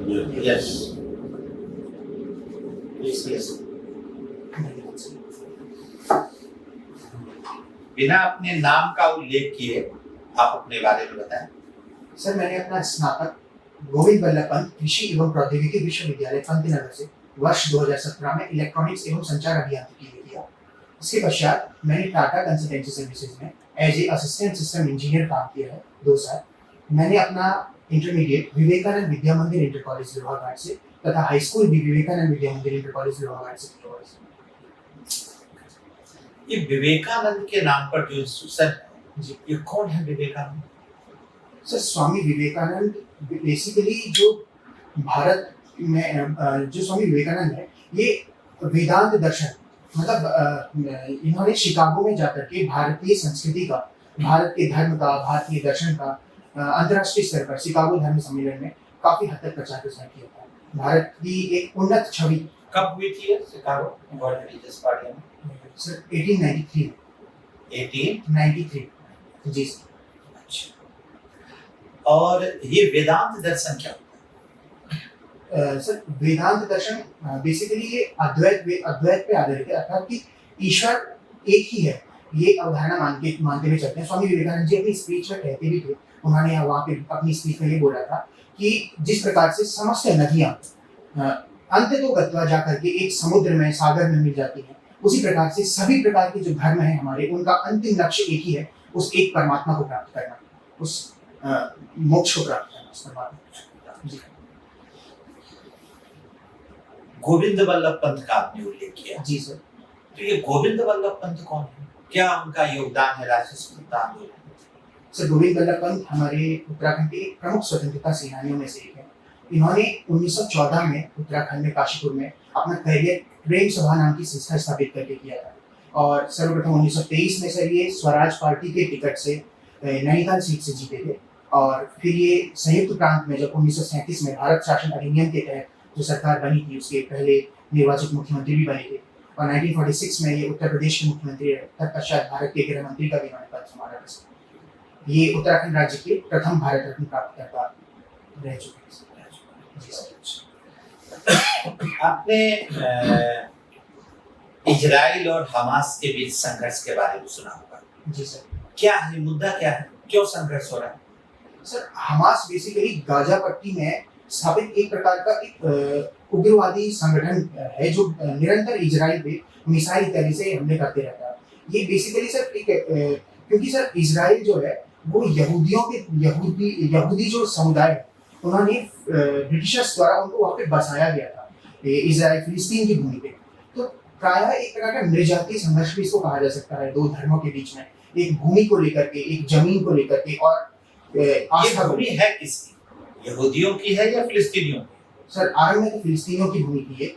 Yes yes. बिना अपने नाम का उल्लेख किए आप अपने बारे में बताएं। सर, मैंने अपना स्नातक गोविंद बल्लभ पंत कृषि एवं प्रौद्योगिकी विश्वविद्यालय पंतनगर से वर्ष 2017 में इलेक्ट्रॉनिक्स एवं संचार अभियांत्रिकी में किया। इसके पश्चात मैंने टाटा कंसल्टेंसी सर्विसेज में as a assistant system engineer काम किया है 2 साल। मैंने अपना इंटरमीडिएट विवेकानंद विद्या मंदिर इंटर कॉलेज लोहाघाट से तथा हाई स्कूल भी विवेकानंद विद्या मंदिर इंटर कॉलेज लोहाघाट से किया। ये विवेकानंद के नाम पर जो इंस्टीट्यूशन है जी, ये कौन है विवेकानंद? सर, स्वामी विवेकानंद बेसिकली जो भारत में जो स्वामी विवेकानंद है, ये वेदांत दर्शन मतलब इन्होंने शिकागो में जाकर के भारतीय संस्कृति का, भारत के धर्म का, भारतीय दर्शन का अंतर्राष्ट्रीय स्तर पर शिकागो धर्म सम्मेलन में काफी हद तक प्रचार प्रसार किया था। भारत की एक उन्नत छवि कब हुई थी Chicago world religious parliament? Sir 1893 जी सर। अच्छा, और ये वेदांत दर्शन क्या होता है? सर, वेदांत दर्शन बेसिकली ये अद्वैत पे आधारित है, अर्थात कि ईश्वर एक ही है, ये अवधारणा मानते हुए चलते हैं। स्वामी विवेकानंद जी अपनी स्पीच में कहते भी थे, उन्होंने वहाँ पे अपनी स्पीच में ये बोला था कि जिस प्रकार से समस्त नदियाँ अंत तो गत्वा जा करके एक समुद्र में, सागर में मिल जाती हैं, उसी प्रकार से सभी प्रकार के जो धर्म है हमारे, उनका अंतिम लक्ष्य एक ही है, उस एक परमात्मा को प्राप्त करना, उस मोक्ष को प्राप्त करना, उस परमात्मा। जी। गोविंद बल्लभ पंत का आपने उल्लेख किया। जी सर। तो ये गोविंद बल्लभ पंत कौन है? क्या उनका योगदान है राष्ट्रीय स्वतंत्रता आंदोलन? सर, गोविंद बल्लभ पंत हमारे उत्तराखंड के एक प्रमुख स्वतंत्रता सेनानियों में से एक है। इन्होंने 1914 में उत्तराखंड में काशीपुर में अपना करियर प्रेम सभा नाम की संस्था स्थापित करके किया था, और सर्वप्रथम 1923 में सर ये स्वराज पार्टी के टिकट से नैनीताल सीट से जीते थे, और फिर ये संयुक्त प्रांत में जब 1937 में भारत शासन अधिनियम के तहत जो सरकार बनी थी, उसके पहले निर्वाचित मुख्यमंत्री भी बने थे, और 1946 में ये उत्तर प्रदेश के मुख्यमंत्री रहे। तत्पश्चात भारत के गृह मंत्री का भी इन्होंने पद संभाला था। ये उत्तराखंड राज्य के प्रथम भारत रत्न प्राप्तकर्ता रह चुके हैं। आपने इजराइल और हमास के बीच संघर्ष के बारे में सुना होगा। जी सर। क्या है मुद्दा, क्या है, क्यों संघर्ष हो रहा है? सर, हमास बेसिकली गाजा पट्टी में स्थापित एक प्रकार का एक उग्रवादी संगठन है जो निरंतर इजराइल पे मिसाइल इत्यादि से हमले करते रहता है। ये बेसिकली सर एक क्योंकि सर इजराइल जो है वो यहूदी जो समुदाय है, उन्होंने ब्रिटिशर्स द्वारा उनको वहाँ पे बसाया गया था, इजराइल फिलिस्तीन की भूमि पे। तो प्रायः एक प्रकार का नृजातीय संघर्ष भी इसको कहा जा सकता है, 2 धर्मों के बीच में, एक भूमि को लेकर के, एक जमीन को लेकर के, और आस्था भूमि है किसकी? यहूदियों की है या फिलिस्तीनियों की? सर, आरंभ में तो फिलिस्तीनियों की भूमि की है,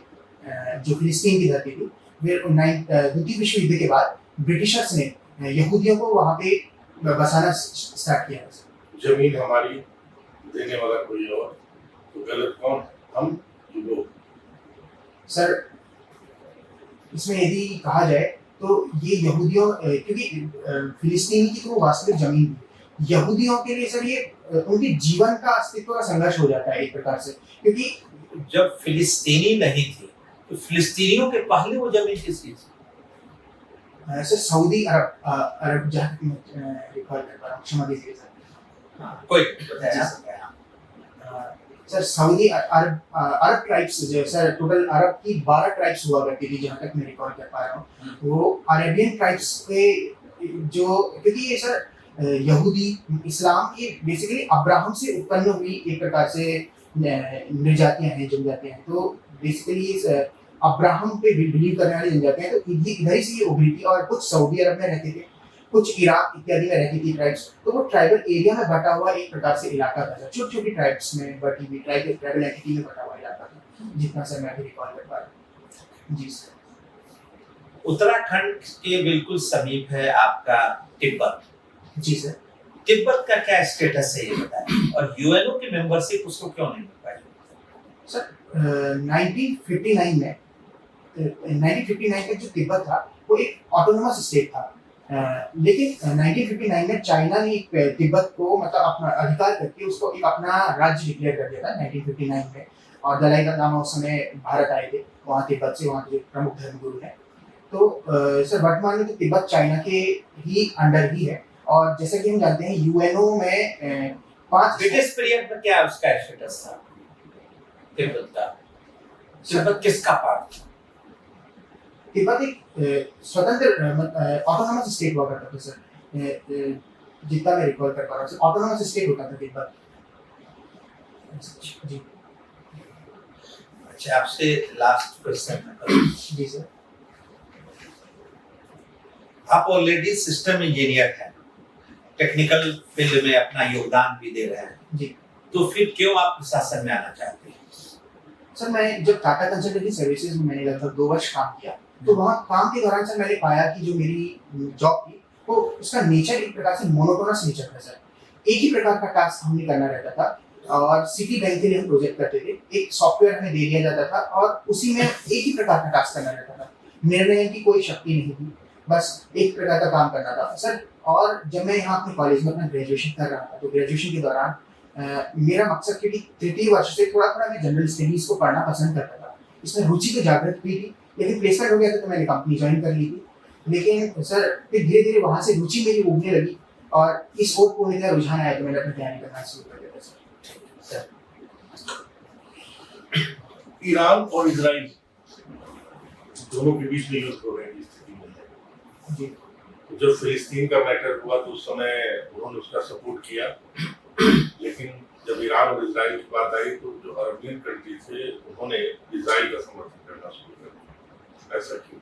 जो फिलिस्तीन की धरती थी। फिर द्वितीय विश्व युद्ध के बाद ब्रिटिशर्स ने यहूदियों को वहाँ पे बसाना स्टार्ट किया। जमीन हमारी देने वाला कोई और, तो गलत कौन है, हम लोग? सर, इसमें यदि कहा जाए तो ये यहूदियों, क्योंकि फिलिस्तीनी की तो वास्तविक जमीन थी, यहूदियों के लिए सर ये उनके जीवन का अस्तित्व का संघर्ष हो जाता है एक प्रकार से, क्योंकि जब फिलिस्तीनी नहीं थी तो फिलिस्तीनियों के पहले वो जमीन किसकी थी? सर, सऊदी अरब जहाँ रिकॉल कर पा रहा हूँ, क्षमा कीजिए सर। कोई सर, सऊदी अरब ट्राइब्स जो सर, टोटल अरब की 12 ट्राइब्स हुआ करती थी, जहाँ तक मैं रिकॉल कर पा रहा हूँ। वो अरेबियन ट्राइब्स के जो, क्योंकि ये सर यहूदी इस्लाम ये बेसिकली अब्राहम से उत्पन्न हुई एक प्रकार से नृजातियाँ हैं, जनजातियाँ हैं। तो बेसिकली अब्राहम पे बिलीव करने वाली जनजातियाँ हैं, तो इधर ही से ये उभरी थी, और कुछ सऊदी अरब में रहते थे, कुछ इराक इत्यादि में रहती थी ट्राइब्स। तो वो ट्राइबल एरिया में बटा हुआ एक प्रकार से इलाका था, छोटी छोटी ट्राइब्स में बटी हुई ट्राइबल एंटिटी में बटा हुआ इलाका था, जितना सर मैं अभी रिकॉल कर पा रहा हूँ। जी सर। उत्तराखंड के बिल्कुल समीप है आपका तिब्बत। जी सर। तिब्बत का क्या स्टेटस है ये बताएं, और यूएनओ की मेंबरशिप उसको क्यों नहीं मिल पाई? सर, 1959 में 1959 तक जो तिब्बत था वो एक ऑटोनोमस स्टेट था, लेकिन 1959 में चाइना ने तिब्बत को मतलब अपना अधिकार करके उसको एक अपना राज्य डिक्लेयर कर दिया था 1959 में। और दलाई लामा उस समय भारत आए थे वहाँ तिब्बत से, वहाँ के जो प्रमुख धर्मगुरु हैं। तो सर वर्तमान में तो तिब्बत चाइना के ही अंडर ही है। और जैसा कि हम जानते हैं यूएनओ में 5 ब्रिटिश पीरियड में क्या उसका स्टेटस था तिब्बत का? तिब्बत किसका पार्ट था? तिब्बत एक स्वतंत्र ऑटोनोमस स्टेट हुआ करता था सर, जितना मैं रिकॉल कर पा रहा हूँ ऑटोनोमस स्टेट होता था तिब्बत जी। अच्छा, आपसे लास्ट क्वेश्चन। जी सर। आप ऑलरेडी सिस्टम इंजीनियर हैं, टेक्निकल फील्ड में अपना योगदान भी दे रहे हैं जी, तो फिर क्यों आप प्रशासन में आना चाहते हैं? सर मैं जब टाटा कंसल्टेंसी सर्विसेज में मैंने लगभग 2 वर्ष काम किया, तो वहाँ काम के दौरान सर मैंने पाया कि जो मेरी जॉब थी वो उसका नेचर एक प्रकार से मोनोटोनस नेचर था सर। एक ही प्रकार का टास्क हमें करना रहता था और सिटी बैंक के लिए हम प्रोजेक्ट करते थे। एक सॉफ्टवेयर हमें दे दिया जाता था और उसी में एक ही प्रकार का टास्क करना रहता था। निर्णय की कोई शक्ति नहीं थी, बस एक प्रकार का काम करना था सर। और जब मैं यहाँ अपने कॉलेज में अपना ग्रेजुएशन कर रहा था तो ग्रेजुएशन के दौरान मेरा मकसद, क्योंकि तृतीय वर्ष से थोड़ा थोड़ा मैं जनरल स्टडीज को पढ़ना पसंद करता था, इसमें रुचि तो जागृत हुई थी, लेकिन प्लेसमेंट हो गया था तो मैंने कंपनी ज्वाइन कर ली थी। लेकिन सर फिर धीरे धीरे वहाँ से रुचि मेरी उगने लगी और इस ओर पूर्णतः रुझान आया तो मैंने अपनी तैयारी करना शुरू कर दिया सर। ईरान और इजराइल दोनों के बीच में युद्ध हो रहे हैं स्थिति में है। जी जब फिलिस्तीन का मैटर हुआ तो उस समय उन्होंने उसका सपोर्ट किया, लेकिन जब ईरान और इजराइल की बात आई तो जो अरबियन कंट्री थे उन्होंने इजराइल का समर्थन करना शुरू कर दिया। ऐसा क्यों?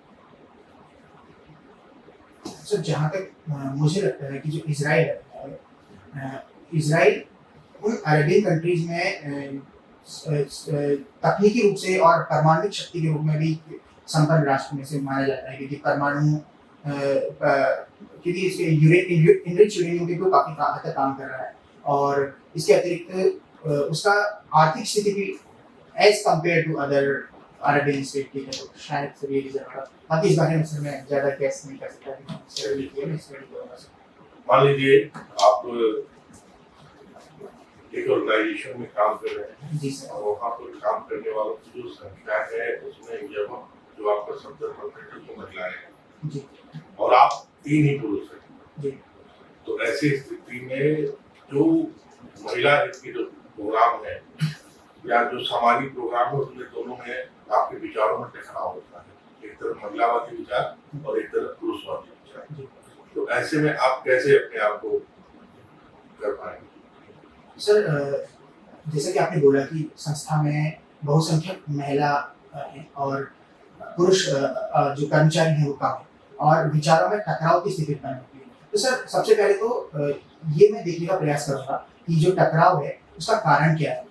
सर जहाँ तक मुझे लगता है कि जो इजराइल है, इजराइल उन अरेबियन कंट्रीज में तकनीकी रूप से और परमाणु शक्ति के रूप में भी संपन्न राष्ट्र में से माना जाता है, क्योंकि परमाणु क्योंकि इसके इनरिच यूरेनियम के ऊपर काफी हद तक काम कर रहा है। और इसके अतिरिक्त उसका आर्थिक स्थिति भी as compare to other Arabian state की है, तो शायद सर ये रीजन होगा। बाकी इस बारे में सर मैं ज्यादा गैस नहीं कर सकता। मान लीजिए आप एक ऑर्गेनाइजेशन में काम कर रहे हैं जी सर। और वहाँ पर काम करने वालों की जो संख्या है उसमें यह जो आपका 70% तो महिलाएं हैं जी, और आप 3 ही पुरुष हैं जी, तो ऐसी स्थिति में जो महिला हित के जो प्रोग्राम है या जो सामाजिक प्रोग्राम है उसमें दोनों में आपके विचारों में टकराव होता है, एक तरफ महिलावादी विचार और एक तरफ पुरुषवादी विचार। तो ऐसे में आप कैसे अपने आप को कर पाएंगे? सर जैसा कि आपने बोला कि संस्था में बहुसंख्यक महिला हैं और पुरुष जो कर्मचारी हैं वो कम है और विचारों में टकराव की स्थिति उत्पन्न होती है। तो सर सबसे पहले तो ये मैं देखने का प्रयास करूंगा कि जो टकराव है उसका कारण क्या है,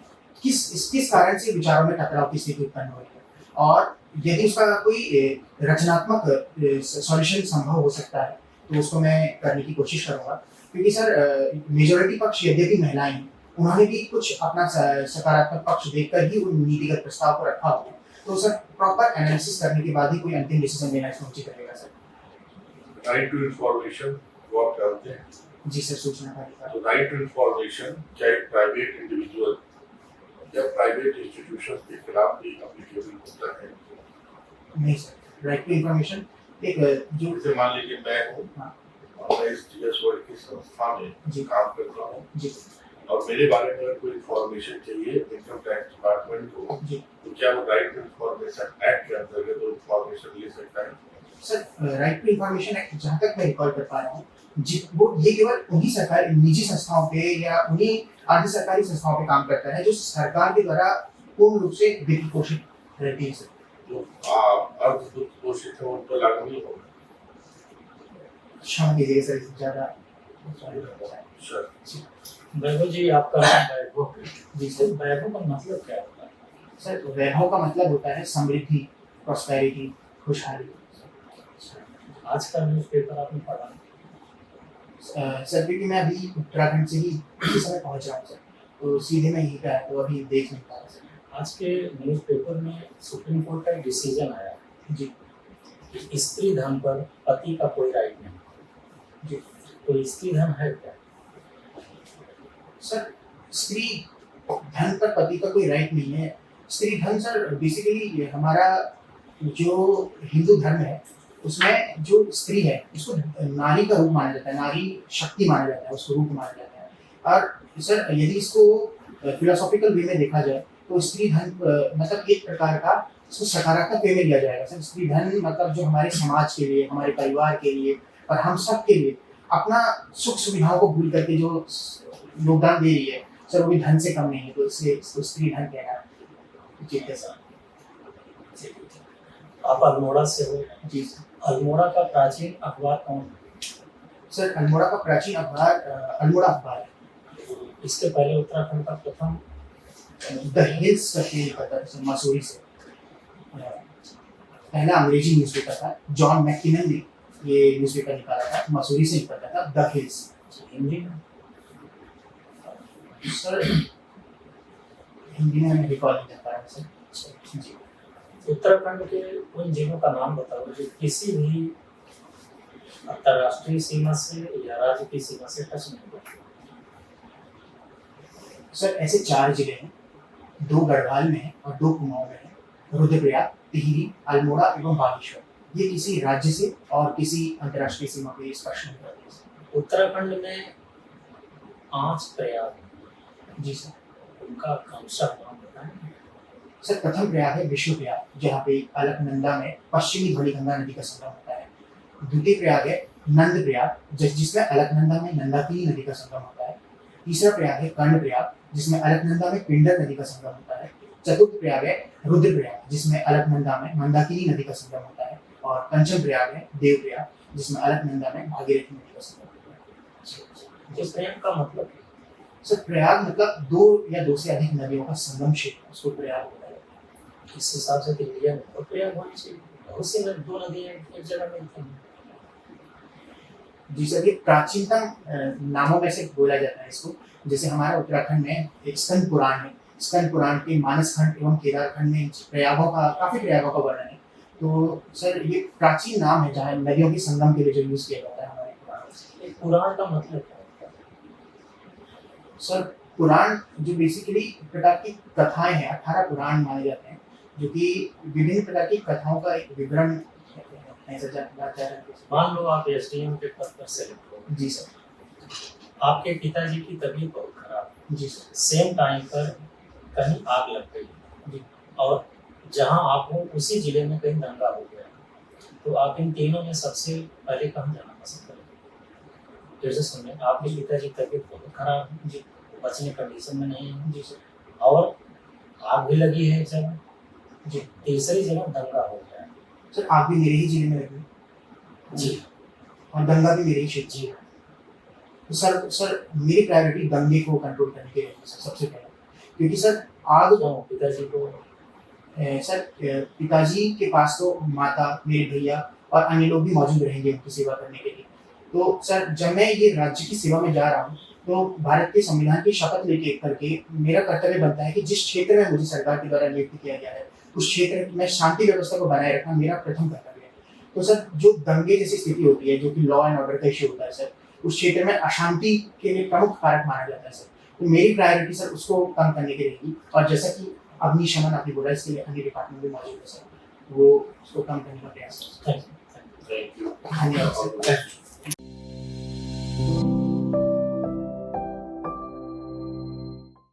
किस कारण से विचारों में टकराव की स्थिति उत्पन्न हो रही है, और यदि उसका कोई रचनात्मक सॉल्यूशन संभव हो सकता है तो उसको मैं करने की कोशिश करूंगा। क्योंकि सर मेजोरिटी पक्ष यद्यपि महिलाएं हैं, उन्होंने भी कुछ अपना सकारात्मक पक्ष देखकर ही उन नीतिगत प्रस्ताव को रखा हुआ है। तो सर प्रॉपर एनालिसिस करने के बाद ही कोई अंतिम डिसीजन लेना इसमें उचित रहेगा सर। राइट टू इंफॉर्मेशन वो आप जानते हैं? जी सर, सूचना का अधिकार। तो राइट टू इंफॉर्मेशन क्या एक प्राइवेट इंडिविजुअल या प्राइवेट इंस्टीट्यूशन के खिलाफ भी एप्लीकेबल होता है? नहीं सर, राइट टू इंफॉर्मेशन एक जो जैसे मान लीजिए मैं हूँ और मैं इस जीएस वर्ल्ड की संस्था में जी काम करता हूँ जी और मेरे बारे में अगर कोई इंफॉर्मेशन चाहिए इनकम टैक्स डिपार्टमेंट को, जी तो क्या वो राइट टू इंफॉर्मेशन एक्ट के अंतर्गत वो इंफॉर्मेशन ले सकता है? Sir right to information act जहाँ तक मैं रिकॉल कर पा रहा हूँ जी, वो ये केवल उन्हीं सरकारी निजी संस्थाओं पे या उन्हीं अर्ध सरकारी संस्थाओं पे काम करता है जो सरकार के द्वारा पूर्ण रूप से वित्त पोषित रहती है सर। जो अर्ध पोषित है उन पर लागू नहीं होगा? क्षमा कीजिएगा सर, इससे ज़्यादा सर वैभव जी, आपका नाम वैभव है। जी सर। वैभव का मतलब क्या होता है? सर वैभव का मतलब होता है समृद्धि, प्रॉस्पेरिटी, खुशहाली। आज का न्यूज़पेपर आपने पढ़ा? सर क्योंकि मैं अभी उत्तराखंड से ही इसी समय पहुंच रहा हूँ सर, तो सीधे मैं यहीं पे आया तो अभी देख नहीं पा रहा सर। आज के न्यूज़पेपर में सुप्रीम कोर्ट का एक डिसीजन आया जी कि स्त्री धन पर पति का कोई राइट नहीं। जी। तो स्त्री धन है क्या? सर स्त्री धन पर पति का कोई राइट नहीं है। स्त्री धन सर बेसिकली हमारा जो हिंदू धर्म है उसमें जो स्त्री है उसको नारी का रूप माना जाता है, नारी शक्ति माना जाता है, उसको रूप माना जाता है। और सर यदि इसको फिलोसॉफिकल वे में देखा जाए तो स्त्री धन मतलब एक प्रकार का इसको सकारात्मक वे में लिया जाएगा। सर स्त्री धन मतलब जो हमारे समाज के लिए, हमारे परिवार के लिए और हम सब के लिए अपना सुख सुविधाओं को भूल करके जो योगदान दे रही है सर, वो भी धन से कम नहीं है, तो इसको स्त्री धन कहना ठीक है सर। आप अल्मोड़ा से हो। जी सर। अल्मोड़ा का प्राचीन अखबार कौन? सर अल्मोड़ा का प्राचीन अखबार अल्मोड़ा अखबार है। इसके पहले उत्तराखंड का प्रथम द हिल्स करके लिखा था सर, मसूरी से पहला अंग्रेजी न्यूज़पेपर था। जॉन मैकिनन ने ये न्यूज़पेपर निकाला था, मसूरी से निकलता था, द हिल्स। हिंदी में सर हिंदी में हमें रिकॉर्ड नहीं कर पा रहा सर। जी उत्तराखंड के उन जिलों का नाम बताओ जो किसी भी अंतर्राष्ट्रीय सीमा से या राज्य की सीमा से टच नहीं करते। सर ऐसे 4 जिले हैं, 2 गढ़वाल में है और 2 कुमाऊं में है, रुद्रप्रयाग, टिहरी, अल्मोड़ा एवं बागेश्वर। ये किसी राज्य से और किसी अंतर्राष्ट्रीय सीमा को स्पर्श नहीं करते। उत्तराखंड में 5 प्रयाग, जी सर। उनका क्रमशः नाम बताएं। सर प्रथम प्रयाग है विष्णु प्रयाग, जहाँ पे अलकनंदा में पश्चिमी धौली गंगा नदी का संगम होता है। द्वितीय प्रयाग है नंद प्रयाग, जिसमें अलकनंदा में नंदाकिनी नदी का संगम होता है। तीसरा प्रयाग है कर्ण प्रयाग, जिसमें अलकनंदा में पिंडर नदी का संगम होता है। चतुर्थ प्रयाग है रुद्र प्रयाग, जिसमें अलकनंदा में मंदाकिनी नदी का संगम होता है। और पंचम प्रयाग है देव प्रयाग, जिसमें अलकनंदा में भागीरथी नदी का संगम होता है। इस प्रयाग का मतलब है? सर प्रयाग मतलब 2 या 2 से अधिक नदियों का संगम क्षेत्र, उसको प्रयाग होता है। इस हिसाब से तो इंडिया में बहुत प्रयाग होने चाहिए, बहुत सी 2 नदियां एक जगह मिलती हैं। जी सर, ये प्राचीनतम नामों में से बोला जाता है इसको। जैसे हमारा उत्तराखंड में एक स्कंद पुराण है, स्कंद पुराण के मानस खंड एवं केदार खंड में काफी प्रयागों का वर्णन है। तो सर ये प्राचीन नाम है जहाँ नदियों के संगम के लिए जो यूज किया जाता है हमारे पुराणों से। एक पुराण का मतलब क्या होता है? सर पुराण जो बेसिकली प्रकार की कथाएं हैं, 18 पुराण माने जाते हैं, जो कि विभिन्न प्रकार की कथाओं का एक विवरण मान लो आप एसडीएम के पद पर सेलेक्ट हो। जी सर। आपके पिताजी की तबीयत बहुत खराब है। जी सर। सेम टाइम पर कहीं आग लग गई जी। और जहां आप हो उसी जिले में कहीं दंगा हो गया, तो आप इन तीनों में सबसे पहले कहाँ जाना पसंद करेंगे? जैसे सुनिए, आपके पिताजी की तबीयत बहुत खराब है, जी, बचने कंडीशन में नहीं है, जी सर, और आग भी लगी है एक जगह, जी, तीसरी जगह दंगा हो गया है। सर आग भी मेरे ही जिले में लगी जी, और दंगा भी मेरे ही क्षेत्र। जी, तो सर मेरी प्रायोरिटी दंगे को कंट्रोल करने के लिए सबसे पहले, क्योंकि सर आग पिताजी को सर पिताजी के पास तो माता, मेरे भैया और अन्य लोग भी मौजूद रहेंगे उनकी सेवा करने के लिए। तो सर जब मैं ये राज्य की सेवा में जा रहा हूँ तो भारत के संविधान की शपथ लेके करके मेरा कर्तव्य बनता है कि जिस क्षेत्र में मुझे सरकार के द्वारा नियुक्त किया गया है उस क्षेत्र में शांति व्यवस्था को बनाए रखना मेरा प्रथम कर्तव्य है। तो सर जो दंगे जैसी स्थिति होती है, जो कि लॉ एंड ऑर्डर का इश्यू होता है सर, उस क्षेत्र में अशांति के लिए प्रमुख कारक माना जाता है सर। तो मेरी प्रायोरिटी सर उसको कम करने की रहेगी। और जैसा कि अग्निशमन आपने बोला, इसके लिए अन्य डिपार्टमेंट भी मौजूद है सर, वो उसको कम करने का प्रयास करें। Thank you. धन्यवाद सर।